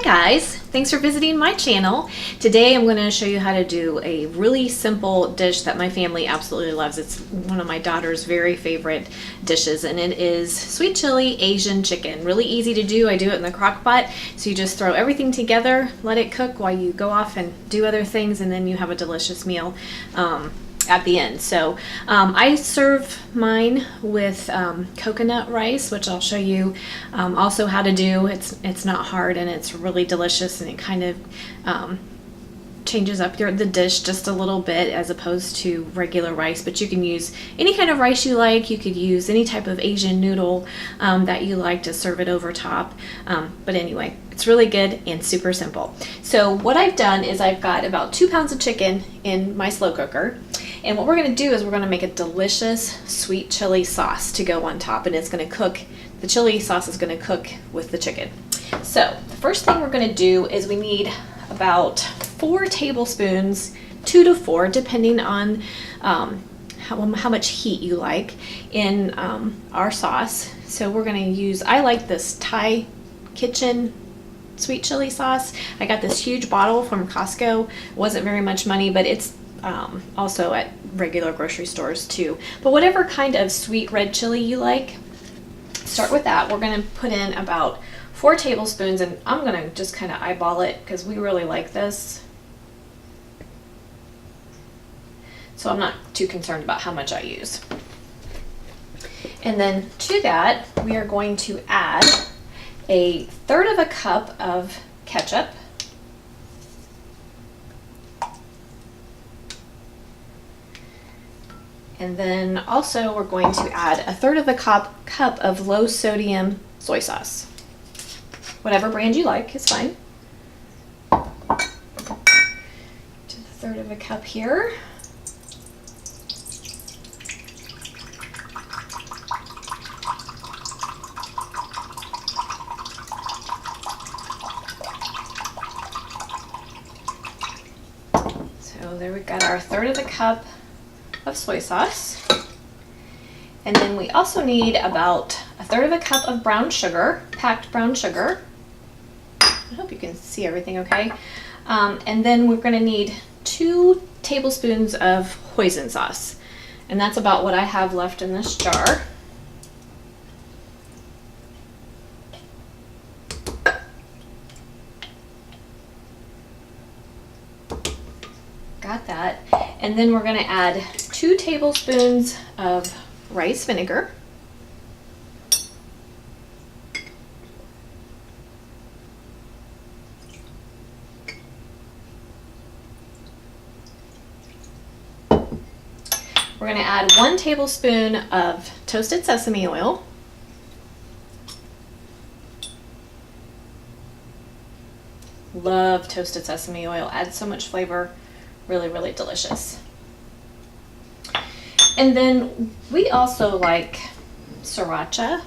guys, thanks for visiting my channel. Today I'm going to show you how to do a really simple dish that my family absolutely loves. It's one of my daughter's very favorite dishes, and it is sweet chili Asian chicken. Really easy to do. I do it in the crock pot, so you just throw everything together, let it cook while you go off and do other things, and then you have a delicious meal at the end. So I serve mine with coconut rice, which I'll show you also how to do. It's not hard, and it's really delicious, and it kind of changes up the dish just a little bit as opposed to regular rice. But you can use any kind of rice you like. You could use any type of Asian noodle that you like to serve it over top. But anyway, it's really good and super simple. So what I've done is I've got about 2 pounds of chicken in my slow cooker. And what we're going to do is we're going to make a delicious sweet chili sauce to go on top, and it's going to cook, the chili sauce is going to cook with the chicken. So the first thing we're going to do is we need about 4 tablespoons, 2 to 4, depending on how much heat you like in our sauce. So we're going to use, I like this Thai kitchen sweet chili sauce. I got this huge bottle from Costco. It wasn't very much money, but it's also at regular grocery stores too. But whatever kind of sweet red chili you like, start with that. We're going to put in about 4 tablespoons, and I'm going to just kind of eyeball it because we really like this. So I'm not too concerned about how much I use. And then to that, we are going to add a 1/3 of a cup of ketchup. And then also we're going to add a 1/3 of a cup of low sodium soy sauce. Whatever brand you like is fine. To the 1/3 of a cup here. So there we've got our 1/3 of a cup of soy sauce. And then we also need about a 1/3 of a cup of brown sugar, packed brown sugar. I hope you can see everything okay. And then we're going to need 2 tablespoons of hoisin sauce. And that's about what I have left in this jar. Got that. And then we're going to add 2 tablespoons of rice vinegar. We're going to add 1 tablespoon of toasted sesame oil. Love toasted sesame oil. Adds so much flavor. Really, really delicious. And then we also like sriracha.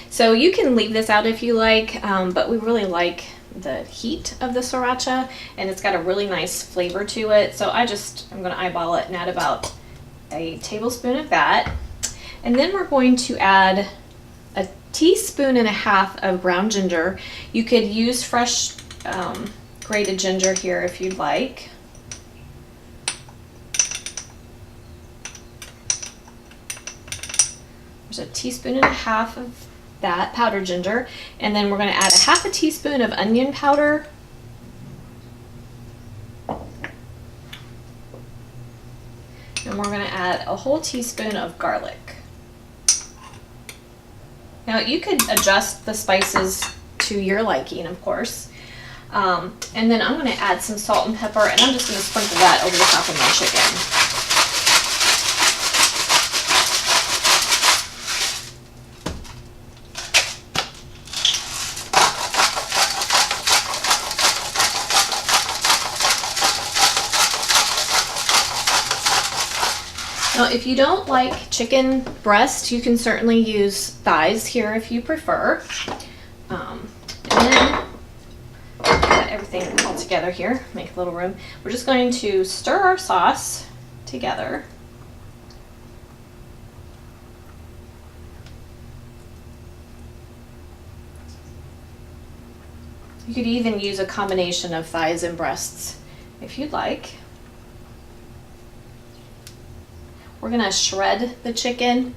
So you can leave this out if you like, but we really like the heat of the sriracha, and it's got a really nice flavor to it. So I'm going to eyeball it and add about a tablespoon of that. And then we're going to add a 1.5 teaspoons of ground ginger. You could use fresh grated ginger here if you'd like. There's a 1.5 teaspoons of that powdered ginger, and then we're going to add a 1/2 teaspoon of onion powder. And we're going to add a whole teaspoon of garlic. Now you could adjust the spices to your liking, of course. And then I'm going to add some salt and pepper, and I'm just going to sprinkle that over the top of my chicken. Now, if you don't like chicken breast, you can certainly use thighs here if you prefer. And then put everything all together here, make a little room. We're just going to stir our sauce together. You could even use a combination of thighs and breasts if you'd like. We're gonna shred the chicken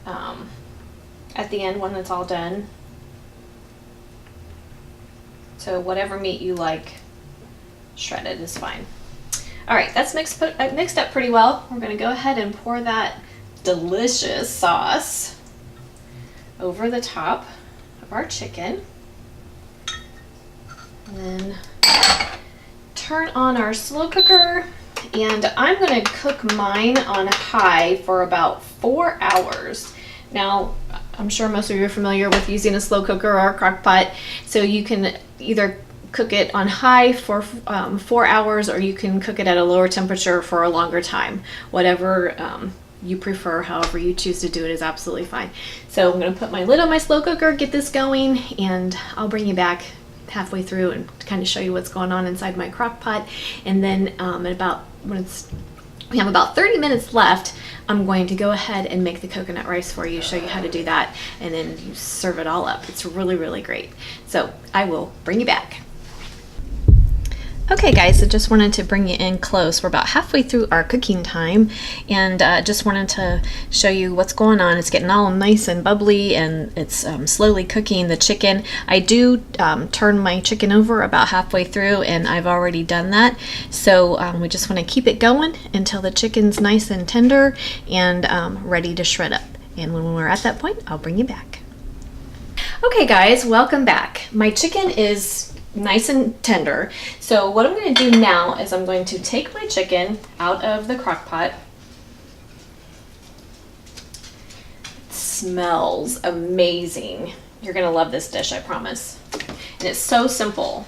at the end when it's all done. So whatever meat you like shredded is fine. All right, that's mixed up pretty well. We're gonna go ahead and pour that delicious sauce over the top of our chicken. And then turn on our slow cooker, and I'm gonna cook mine on high for about 4 hours. Now, I'm sure most of you are familiar with using a slow cooker or a crock pot, so you can either cook it on high for 4 hours, or you can cook it at a lower temperature for a longer time. Whatever you prefer, however you choose to do it is absolutely fine. So I'm gonna put my lid on my slow cooker, get this going, and I'll bring you back halfway through and kind of show you what's going on inside my crock pot. And then we have about 30 minutes left, I'm going to go ahead and make the coconut rice for you, show you how to do that, and then you serve it all up. It's really, really great. So I will bring you back. Okay guys, I just wanted to bring you in close. We're about halfway through our cooking time, and just wanted to show you what's going on. It's getting all nice and bubbly, and it's slowly cooking the chicken. I do turn my chicken over about halfway through, and I've already done that. So we just want to keep it going until the chicken's nice and tender and ready to shred up. And when we're at that point, I'll bring you back. Okay guys, welcome back. My chicken is nice and tender. So what I'm going to do now is I'm going to take my chicken out of the crock pot. It smells amazing. You're going to love this dish, I promise. And it's so simple.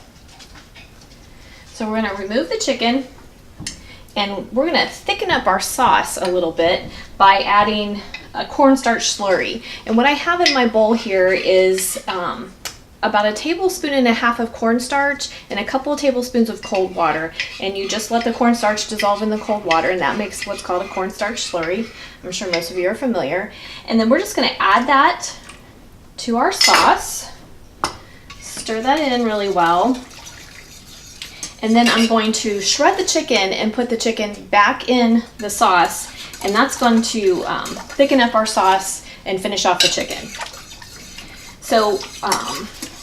So we're going to remove the chicken, and we're going to thicken up our sauce a little bit by adding a cornstarch slurry. And what I have in my bowl here is about 1.5 tablespoons of cornstarch and a couple of tablespoons of cold water, and you just let the cornstarch dissolve in the cold water, and that makes what's called a cornstarch slurry. I'm sure most of you are familiar. And then we're just going to add that to our sauce, stir that in really well, and then I'm going to shred the chicken and put the chicken back in the sauce, and that's going to thicken up our sauce and finish off the chicken. So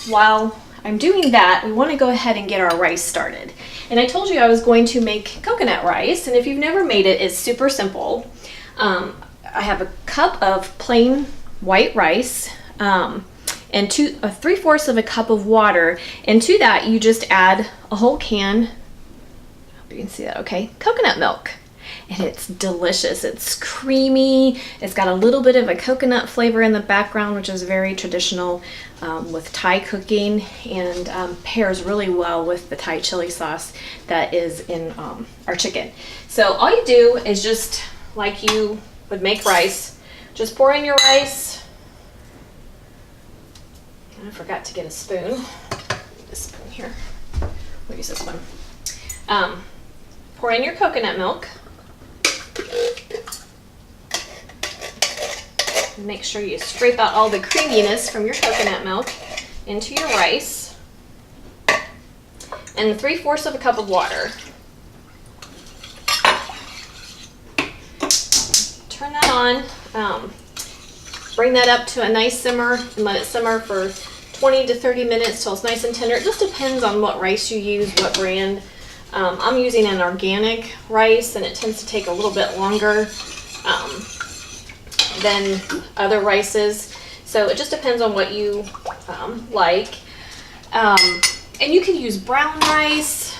while I'm doing that, we want to go ahead and get our rice started. And I told you I was going to make coconut rice, and if you've never made it, it's super simple. I have a cup of plain white rice and 3/4 of a cup of water, and to that you just add a whole can, I hope you can see that okay, coconut milk. And it's delicious. It's creamy. It's got a little bit of a coconut flavor in the background, which is very traditional with Thai cooking, and pairs really well with the Thai chili sauce that is in our chicken. So all you do is just like you would make rice, just pour in your rice. I forgot to get a spoon. This spoon here. We'll use this one. Pour in your coconut milk. Make sure you scrape out all the creaminess from your coconut milk into your rice, and 3/4 of a cup of water. Turn that on, bring that up to a nice simmer, and let it simmer for 20 to 30 minutes till it's nice and tender. It just depends on what rice you use, what brand. I'm using an organic rice, and it tends to take a little bit longer than other rices. So it just depends on what you like. And you can use brown rice.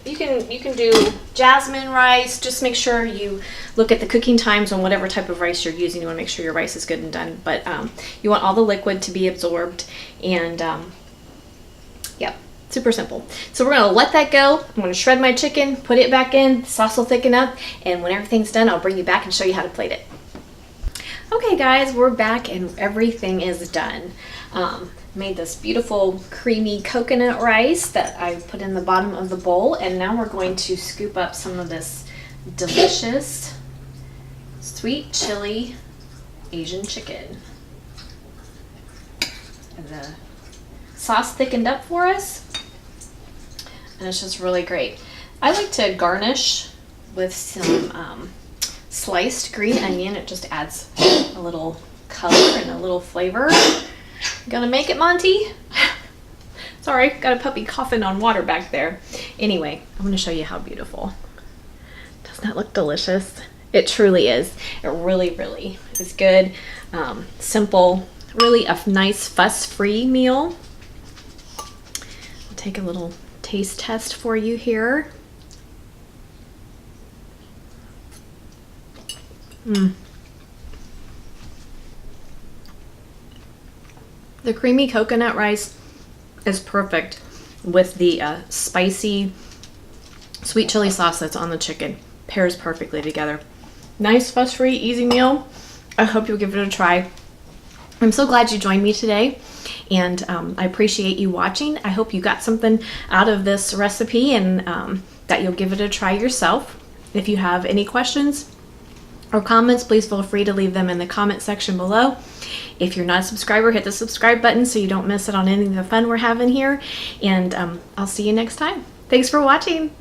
You can do jasmine rice. Just make sure you look at the cooking times on whatever type of rice you're using. You want to make sure your rice is good and done. But you want all the liquid to be absorbed, and yeah. Super simple. So we're going to let that go. I'm going to shred my chicken, put it back in, the sauce will thicken up, and when everything's done, I'll bring you back and show you how to plate it. Okay guys, we're back and everything is done. Made this beautiful creamy coconut rice that I put in the bottom of the bowl, and now we're going to scoop up some of this delicious sweet chili Asian chicken. And the sauce thickened up for us. And it's just really great. I like to garnish with some sliced green onion. It just adds a little color and a little flavor. Gonna make it, Monty? Sorry, got a puppy coughing on water back there. Anyway, I'm gonna show you how beautiful. Doesn't that look delicious? It truly is. It really, really is good. Simple, really a nice fuss-free meal. I'll take a little taste test for you here. The creamy coconut rice is perfect with the spicy sweet chili sauce that's on the chicken. Pairs perfectly together. Nice, fuss-free, easy meal. I hope you'll give it a try. I'm so glad you joined me today, and I appreciate you watching. I hope you got something out of this recipe, and that you'll give it a try yourself. If you have any questions or comments, please feel free to leave them in the comment section below. If you're not a subscriber, hit the subscribe button so you don't miss out on any of the fun we're having here, and I'll see you next time. Thanks for watching.